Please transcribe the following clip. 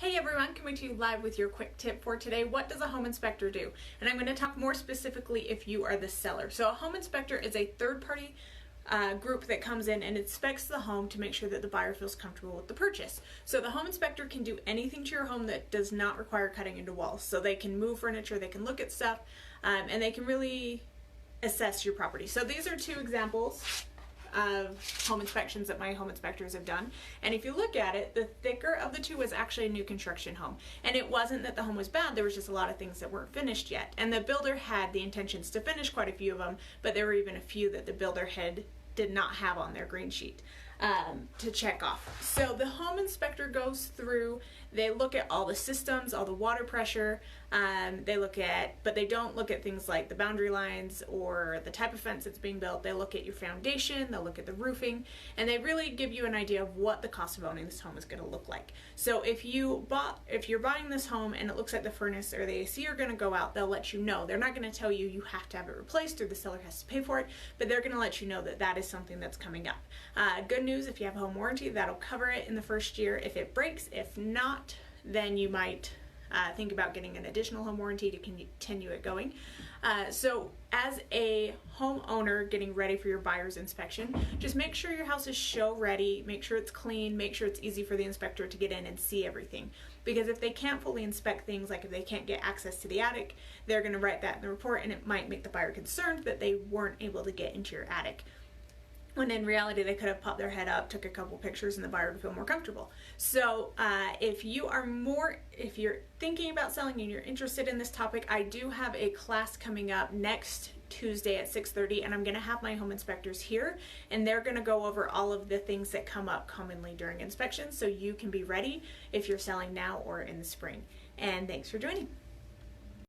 Hey everyone, coming to you live with your quick tip for today. What does a home inspector do? And I'm going to talk more specifically if you are the seller. So a home inspector is a third-party group that comes in and inspects the home to make sure that the buyer feels comfortable with the purchase. So the home inspector can do anything to your home that does not require cutting into walls. So they can move furniture, they can look at stuff, and they can really assess your property. So these are two examples of home inspections that my home inspectors have done, and if you look at it, the thicker of the two was actually a new construction home. And it wasn't that the home was bad, there was just a lot of things that weren't finished yet, and the builder had the intentions to finish quite a few of them, but there were even a few that the builder did not have on their green sheet to check off. So the home inspector goes through, they look at all the systems, all the water pressure, but they don't look at things like the boundary lines or the type of fence that's being built. They look at your foundation, they'll look at the roofing, and they really give you an idea of what the cost of owning this home is going to look like. So if you're buying this home and it looks like the furnace or the AC are going to go out, they'll let you know. They're not going to tell you you have to have it replaced or the seller has to pay for it, but they're going to let you know that that is something that's coming up. Good news, if you have a home warranty, that'll cover it in the first year if it breaks. If not, then you might think about getting an additional home warranty to continue it going. So as a homeowner getting ready for your buyer's inspection, just make sure your house is show ready, make sure it's clean, make sure it's easy for the inspector to get in and see everything. Because if they can't fully inspect things, like if they can't get access to the attic, they're going to write that in the report, and it might make the buyer concerned that they weren't able to get into your attic, when in reality they could have popped their head up, took a couple pictures, and the buyer would feel more comfortable. So if you're thinking about selling and you're interested in this topic, I do have a class coming up next Tuesday at 6:30, and I'm going to have my home inspectors here, and they're going to go over all of the things that come up commonly during inspections, so you can be ready if you're selling now or in the spring. And thanks for joining.